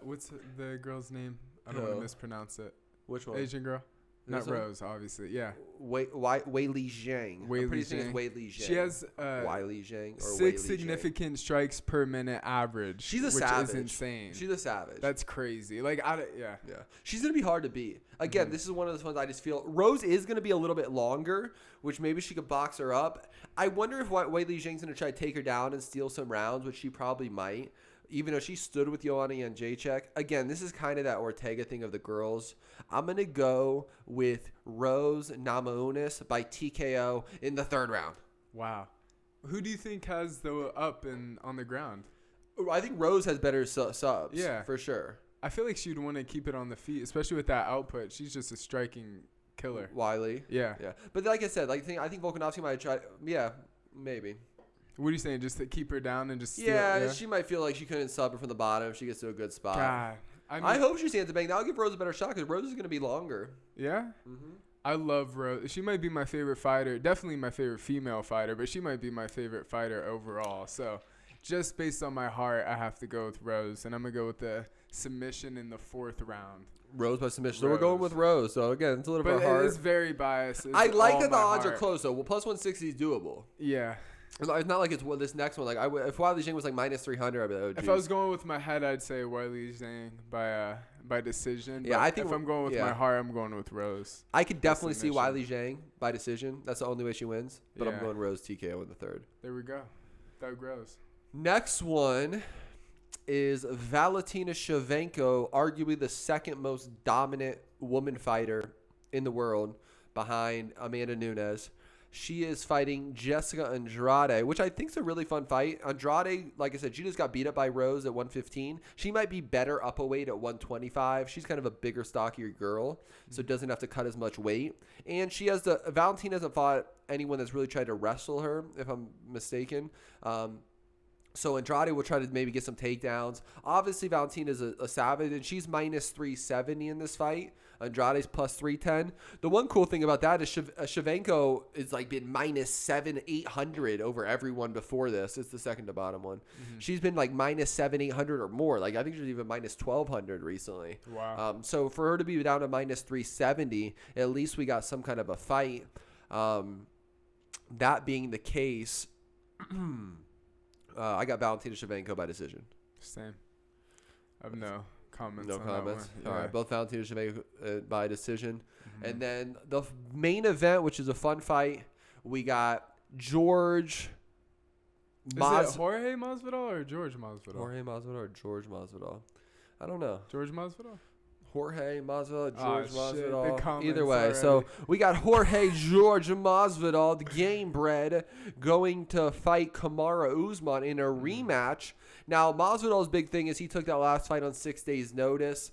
what's the girl's name? I don't want to mispronounce it. Which one? Asian girl. Not Rose, obviously. Yeah. Wei Li Zhang. Wei I'm pretty Li sure it's Zhang. Wei Li Zhang. She has Wei Li Zhang or 6 Wei Li significant strikes per minute average. She's a which savage. is insane. She's a savage. That's crazy. Yeah. She's gonna be hard to beat. Again, this is one of those ones I just feel Rose is gonna be a little bit longer, which maybe she could box her up. I wonder if Wei Li Zhang's gonna try to take her down and steal some rounds, which she probably might. Even though she stood with Joanna Jędrzejczyk. Again, this is kind of that Ortega thing of the girls. I'm going to go with Rose Namajunas by TKO in the 3rd round. Wow. Who do you think has the up and on the ground? I think Rose has better subs. Yeah. For sure. I feel like she'd want to keep it on the feet, especially with that output. She's just a striking killer. Wiley. Yeah. But like I said, I think Volkanovski might try. Yeah, maybe. What are you saying? Just to keep her down and just steal Yeah, she might feel like she couldn't sub her from the bottom if she gets to a good spot. God. I hope she stands a bang. That'll give Rose a better shot because Rose is going to be longer. Yeah? Mm-hmm. I love Rose. She might be my favorite fighter. Definitely my favorite female fighter, but she might be my favorite fighter overall. So just based on my heart, I have to go with Rose. And I'm going to go with the submission in the 4th round. Rose by submission. So we're going with Rose. So again, it's a little bit hard. But it is very biased. I like that the odds are close, though. Well, plus 160 is doable. Yeah. It's not like it's this next one. Like if Wei Li Zhang was like minus 300, I'd be like, oh, geez. If I was going with my head, I'd say Wei Li Zhang by decision. Yeah, but I think if I'm going with my heart, I'm going with Rose. I could definitely see Wei Li Zhang by decision. That's the only way she wins. But I'm going Rose TKO in the 3rd. There we go. That grows. Next one is Valentina Shevchenko, arguably the 2nd most dominant woman fighter in the world behind Amanda Nunes. She is fighting Jessica Andrade, which I think is a really fun fight. Andrade, like I said, she just got beat up by Rose at 115. She might be better up a weight at 125. She's kind of a bigger, stockier girl, so doesn't have to cut as much weight. And Valentina hasn't fought anyone that's really tried to wrestle her, if I'm mistaken. So Andrade will try to maybe get some takedowns. Obviously, Valentina is a savage, and she's minus 370 in this fight. Andrade's plus 310. The one cool thing about that is Shevchenko is like been minus 800 over everyone before this. It's the second to bottom one. Mm-hmm. She's been like minus 800 or more. Like I think she's even minus 1200 recently. Wow. So for her to be down to minus 370, at least we got some kind of a fight. That being the case, I got Valentina Shevchenko by decision. Same. I have no comments. No on comments. That one. All right, both Valentina Shevchenko by decision. Mm-hmm. And then the main event, which is a fun fight, we got George. Is it Jorge Masvidal or George Masvidal? Jorge Masvidal or George Masvidal? I don't know. George Masvidal? Jorge Masvidal, George Masvidal. Shit, either way. already. So we got Jorge George Masvidal, the game bred, going to fight Kamaru Usman in a rematch. Now, Masvidal's big thing is he took that last fight on 6 days' notice.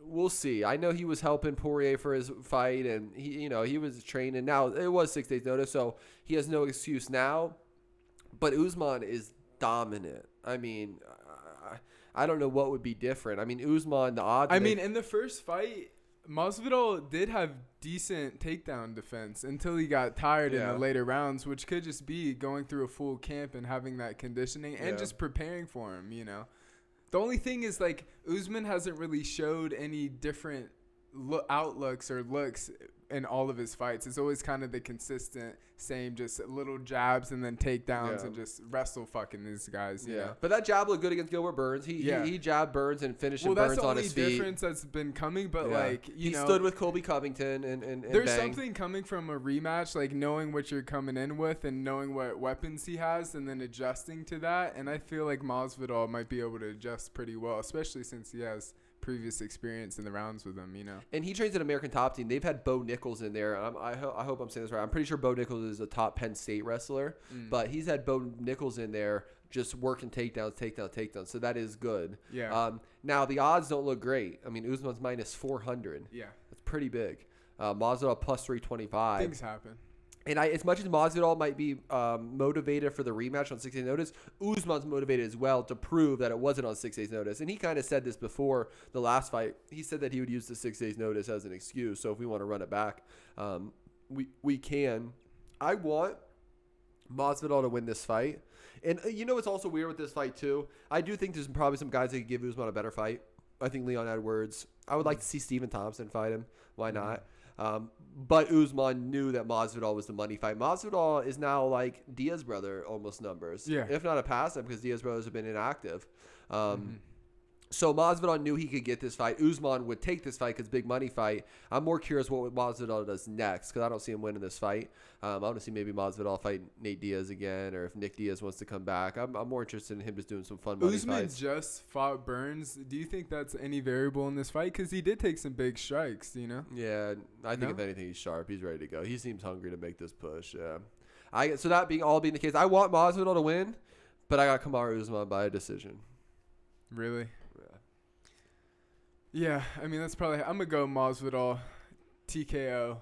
We'll see. I know he was helping Poirier for his fight, and he was training. Now it was 6 days' notice, so he has no excuse now. But Usman is dominant. I mean, I don't know what would be different. I mean, Usman, the odds. I mean, in the first fight, Masvidal did have decent takedown defense until he got tired in the later rounds, which could just be going through a full camp and having that conditioning and just preparing for him, The only thing is, like, Usman hasn't really showed any different outlooks or looks in all of his fights. It's always kind of the consistent same, just little jabs and then takedowns and just wrestle fucking these guys. You know? But that jab looked good against Gilbert Burns. He jabbed Burns and finished Burns on his feet. Well, that's the only difference that's been coming, but he stood with Colby Covington and there's banged. something coming from a rematch, like knowing what you're coming in with and knowing what weapons he has and then adjusting to that. And I feel like Masvidal might be able to adjust pretty well, especially since he has previous experience in the rounds with him, And he trains at American Top Team. They've had Bo Nichols in there. I hope I'm saying this right. I'm pretty sure Bo Nichols is a top Penn State wrestler, but he's had Bo Nichols in there just working takedowns. So that is good. Yeah. Now the odds don't look great. I mean, Usman's minus 400. Yeah. That's pretty big. Masvidal plus 325. Things happen. And as much as Masvidal might be motivated for the rematch on 6 days notice, Usman's motivated as well to prove that it wasn't on 6 days notice. And he kind of said this before the last fight. He said that he would use the 6 days notice as an excuse. So if we want to run it back, we can. I want Masvidal to win this fight. And what's also weird with this fight too? I do think there's probably some guys that could give Usman a better fight. I think Leon Edwards. I would like to see Stephen Thompson fight him. Why not? But Usman knew that Masvidal was the money fight. Masvidal is now like Diaz brother almost numbers. Yeah. If not a pass up because Diaz brothers have been inactive. So Masvidal knew he could get this fight. Usman would take this fight because big money fight. I'm more curious what Masvidal does next because I don't see him winning this fight. I want to see maybe Masvidal fight Nate Diaz again, or if Nick Diaz wants to come back. I'm more interested in him just doing some fun money fights. Usman just fought Burns. Do you think that's any variable in this fight? Because he did take some big strikes, Yeah, I think if anything, he's sharp. He's ready to go. He seems hungry to make this push. Yeah. So that being the case, I want Masvidal to win, but I got Kamaru Usman by a decision. Really? Yeah, I mean, that's probably... I'm going to go Masvidal, TKO,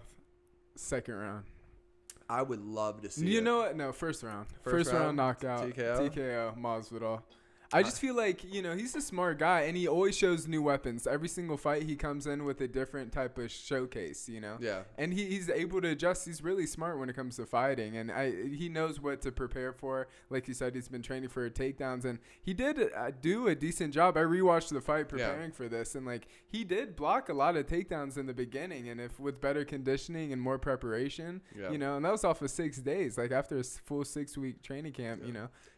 second round. I would love to see You know what? No, first round. First round knockout. TKO, Masvidal. I just feel like, he's a smart guy, and he always shows new weapons. Every single fight, he comes in with a different type of showcase, Yeah. And he's able to adjust. He's really smart when it comes to fighting, and he knows what to prepare for. Like you said, he's been training for takedowns, and he did do a decent job. I rewatched the fight preparing for this, and, he did block a lot of takedowns in the beginning, and if with better conditioning and more preparation, and that was off of 6 days, after a full 6-week training camp,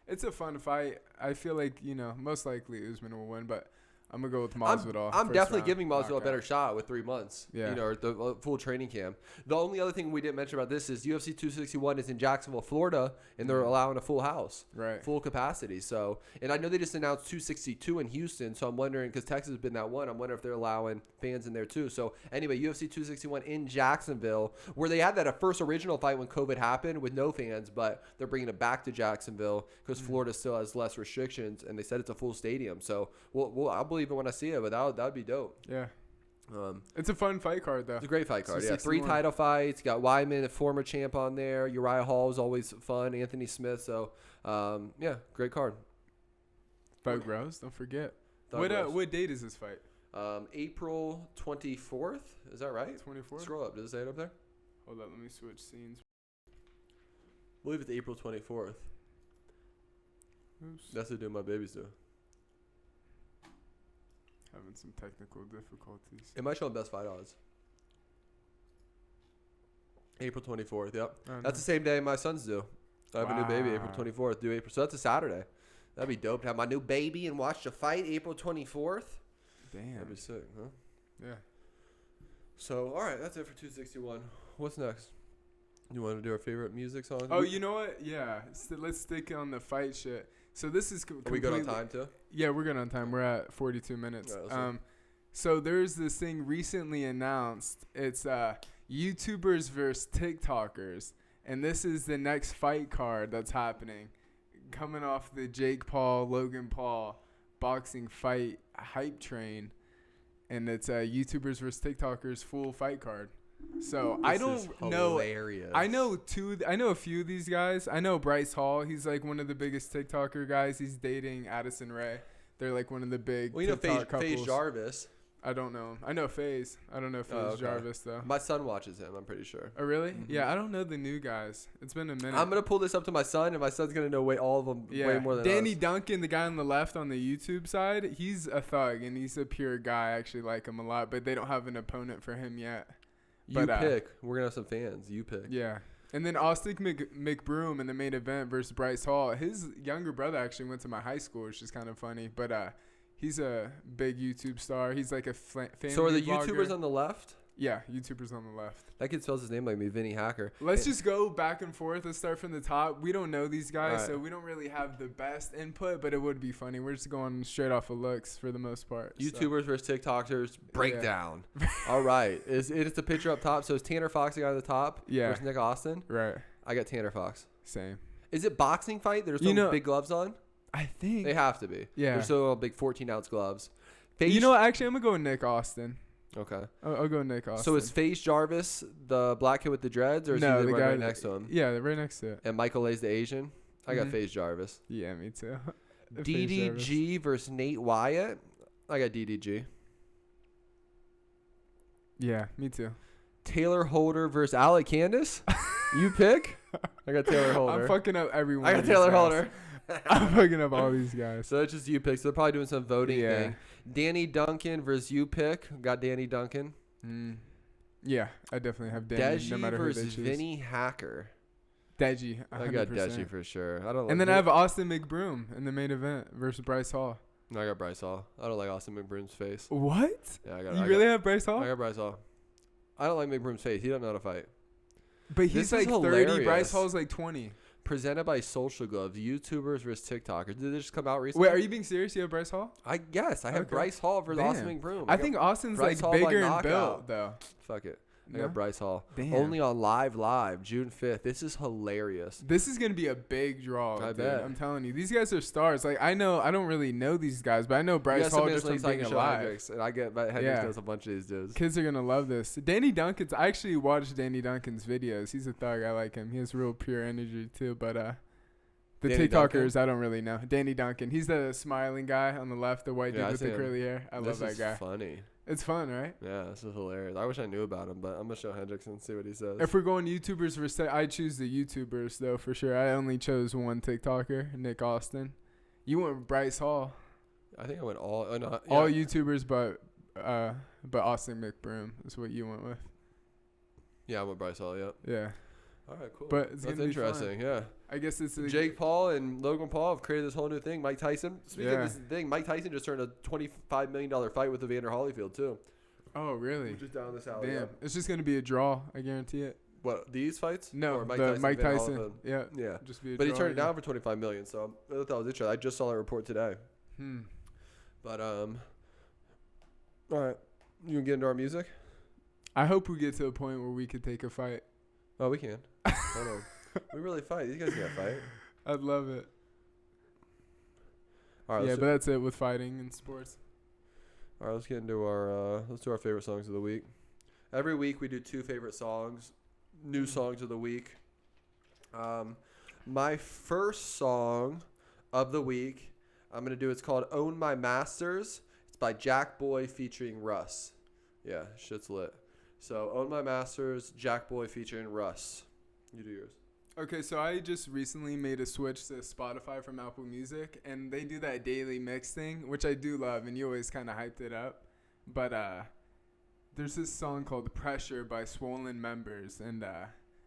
It's a fun fight. I feel like, most likely Usman will win, but I'm going to go with Masvidal. I'm definitely giving Masvidal a better shot with 3 months, yeah. Or the full training camp. The only other thing we didn't mention about this is UFC 261 is in Jacksonville, Florida, and they're allowing a full house, right? Full capacity. So, and I know they just announced 262 in Houston, so I'm wondering, because Texas has been that one, I'm wondering if they're allowing fans in there too. So anyway, UFC 261 in Jacksonville, where they had that first original fight when COVID happened with no fans, but they're bringing it back to Jacksonville because Florida still has less restrictions, and they said it's a full stadium. So I'll believe it when I see it, but that would be dope. Yeah. It's a fun fight card, though. It's a great fight card, yeah. 3 title fights. You got Weidman, a former champ on there. Uriah Hall is always fun. Anthony Smith. So, great card. Thug Rose, don't forget. What date is this fight? April 24th. Is that right? 24th? Scroll up. Does it say it up there? Hold up. Let me switch scenes. I believe it's April 24th. Oops. That's what my babies do. Having some technical difficulties. It might show on best fight odds. April 24th, yep. Oh, that's the same day my sons do. I have a new baby, April 24th, due April. So that's a Saturday. That'd be dope to have my new baby and watch the fight April 24th. Damn. That'd be sick, huh? Yeah. So, all right, that's it for 261. What's next? You want to do our favorite music song? Oh, you know what? Yeah. Let's stick on the fight shit. So this is Are we good on time, too? Yeah, we're good on time. We're at 42 minutes. Right, so there's this thing recently announced. It's YouTubers versus TikTokers. And this is the next fight card that's happening. Coming off the Jake Paul, Logan Paul boxing fight hype train. And it's YouTubers versus TikTokers full fight card. So I don't know. I know a few of these guys. I know Bryce Hall. He's like one of the biggest TikToker guys. He's dating Addison Rae. They're like one of the big. Well, you know FaZe Jarvis. I don't know him. I know FaZe. I don't know FaZe Jarvis though. My son watches him. I'm pretty sure. Oh really? Mm-hmm. Yeah, I don't know the new guys. It's been a minute. I'm gonna pull this up to my son, and my son's gonna know all of them way more than Danny us. Duncan, the guy on the left on the YouTube side, he's a thug and he's a pure guy. I actually like him a lot, but they don't have an opponent for him yet. You pick. We're gonna have some fans. You pick. Yeah. And then Austin McBroom in the main event versus Bryce Hall. His younger brother actually went to my high school, which is kind of funny. But he's a big YouTube star. He's like a family So are the vlogger. YouTubers on the left? Yeah, YouTubers on the left. That kid spells his name like me, Vinny Hacker. Let's just go back and forth. Let's start from the top. We don't know these guys, so we don't really have the best input, but it would be funny. We're just going straight off of looks for the most part. YouTubers versus TikTokers breakdown. All right. It's the picture up top. So it's Tanner Fox, the guy at the top, versus Nick Austin. Right. I got Tanner Fox. Same. Is it boxing fight? There's no big gloves on? I think They have to be. Yeah. They're still big 14-ounce gloves. FaZe, You know what? Actually, I'm going to go with Nick Austin. Okay. I'll go with Nick Austin. So is FaZe Jarvis the black kid with the dreads, or is no, he the the one guy right next to him? Yeah, right next to it. And Michael A's the Asian? I got Mhm. FaZe Jarvis. Yeah, me too. DDG versus Nate Wyatt. I got DDG. Yeah, me too. Taylor Holder versus Alec Candace. You pick? I got Taylor Holder. I'm fucking up everyone. I got Taylor Holder. I'm fucking up all these guys. So it's just you pick. So they're probably doing some voting Yeah. thing. Danny Duncan versus you pick. Got Danny Duncan. Yeah, I definitely have Danny. Deji No matter who they versus choose. Vinny Hacker. Deji. 100%. I got Deji for sure. I don't. And like then I have Austin McBroom in the main event versus Bryce Hall. No, I got Bryce Hall. I don't like Austin McBroom's face. What? Yeah, I got. You really have Bryce Hall? I got Bryce Hall. I don't like McBroom's face. He doesn't know how to fight. But he's This is like 30. hilarious. Bryce Hall's like 20. Presented by Social Gloves, YouTubers versus TikTokers. Did this just come out recently? Wait, are you being serious? You have Bryce Hall? I guess I have Okay. Bryce Hall versus Damn. Austin McBroom. I think Austin's Bryce like Hall by bigger in knockout. build, though. Fuck it. I No? got Bryce Hall. Damn. Only on Live, June 5th. This is hilarious. This is gonna be a big draw. I dude. bet. I'm telling you, these guys are stars. Like I know, I don't really know these guys, but I know Bryce Hall just from being alive. Hendricks, and I get Hendricks Yeah. knows a bunch of these dudes. Kids are gonna love this. Danny Duncan's. I actually watched Danny Duncan's videos. He's a thug. I like him. He has real pure energy too. But the Danny TikTokers, Duncan? I don't really know. Danny Duncan. He's the smiling guy on the left, the white Yeah, dude I with see the him. curly hair. I love that This guy. is funny. It's fun, right? Yeah, this is hilarious. I wish I knew about him, but I'm gonna show Hendricks and see what he says. If we're going YouTubers versus, I choose the YouTubers though for sure. I only chose one TikToker, Nick Austin. You went with Bryce Hall. I think I went all. No, All yeah. YouTubers, but Austin McBroom is what you went with. Yeah, I went Bryce Hall. Yep. Yeah, All right, cool. but it's That's gonna be fun. interesting. Yeah. I guess it's Jake Paul and Logan Paul have created this whole new thing. Mike Tyson. Speaking Yeah. of this thing, Mike Tyson just turned a $25 million fight with Evander Holyfield too. Oh really? Just down this alley. Damn, Yeah. it's just gonna be a draw. I guarantee it. What, these fights? No, Or Mike Evander Tyson. Holyfield? Yeah, Yeah. just be a But he draw turned it again. down for $25 million, so I thought that was interesting. I just saw that report today. But all right, you can get into our music. I hope we get to a point where we could take a fight. Oh, we can. Hold on. We really fight. These guys can't fight. I'd love it. All right. Yeah, but that's it with fighting and sports. All right, let's get into our let's do our favorite songs of the week. Every week we do 2 favorite songs, new songs of the week. My first song of the week, I'm gonna do. It's called "Own My Masters." It's by Jack Boy featuring Russ. Yeah, shit's lit. So "Own My Masters," Jack Boy featuring Russ. You do yours. Okay, so I just recently made a switch to Spotify from Apple Music, and they do that daily mix thing, which I do love, and you always kind of hyped it up. But there's this song called "Pressure" by Swollen Members, and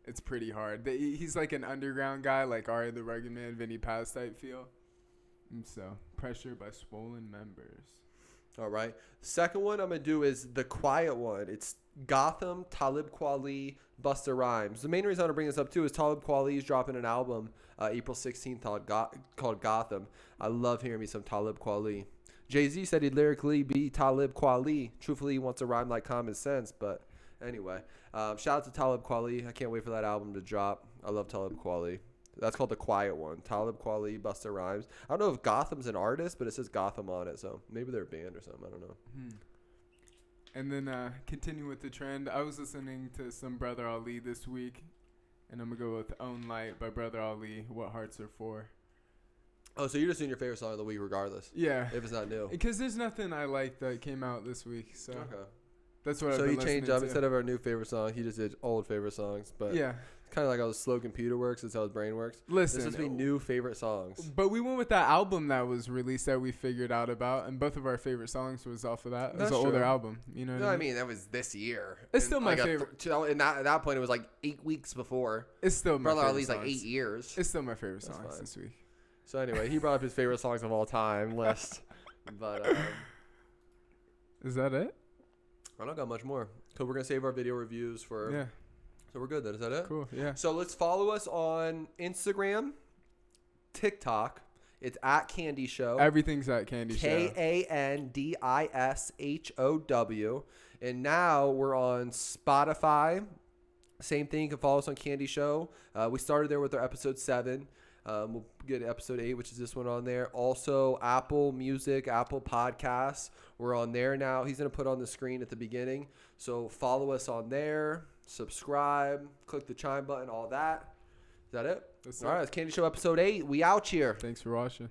it's pretty hard. He's like an underground guy, like Ari the Rugged Man, Vinny Paz type feel. And so, "Pressure" by Swollen Members. All right. Second one I'm going to do is the quiet one. It's Gotham, Talib Kweli, Busta Rhymes. The main reason I want to bring this up, too, is Talib Kweli is dropping an album April 16th called Gotham. I love hearing me some Talib Kweli. Jay-Z said he'd lyrically be Talib Kweli. Truthfully, he wants to rhyme like common sense. But anyway, shout out to Talib Kweli. I can't wait for that album to drop. I love Talib Kweli. That's called the quiet one. Talib Kweli, Busta Rhymes. I don't know if Gotham's an artist, but it says Gotham on it, so maybe they're a band or something. I don't know. And then continue with the trend. I was listening to some Brother Ali this week, and I'm going to go with "Own Light" by Brother Ali, "What Hearts Are For." Oh, so you're just doing your favorite song of the week regardless, Yeah. if it's not new. Because there's nothing I like that came out this week, so Okay. that's what I've So been you changed listening up to. instead of our new favorite song, he just did old favorite songs. But Yeah. kind of like how the slow computer works. That's how his brain works. Listen. This is be new favorite songs. But we went with that album that was released that we figured out about, and both of our favorite songs was off of that. It was That's an older true. album, you know what No, I I mean? mean that was this year. It's still my like favorite. And at that point, it was like 8 weeks before. It's still my Brother favorite Ali's like songs. 8 years. It's still my favorite That's songs fine. this week. So anyway, he brought up his favorite songs of all time list. But Is that it? I don't got much more. So we're gonna save our video reviews for. Yeah. So we're good then. Is that it? Cool. Yeah. So let's follow us on Instagram, TikTok. It's at KandiShow. Everything's at KandiShow. KandiShow. And now we're on Spotify. Same thing. You can follow us on KandiShow. We started there with our episode 7. We'll get episode 8, which is this one, on there. Also, Apple Music, Apple Podcasts. We're on there now. He's going to put on the screen at the beginning. So follow us on there. Subscribe. Click the chime button. All that. Is that it? That's all right. It's KandiShow episode 8. We out here. Thanks for watching.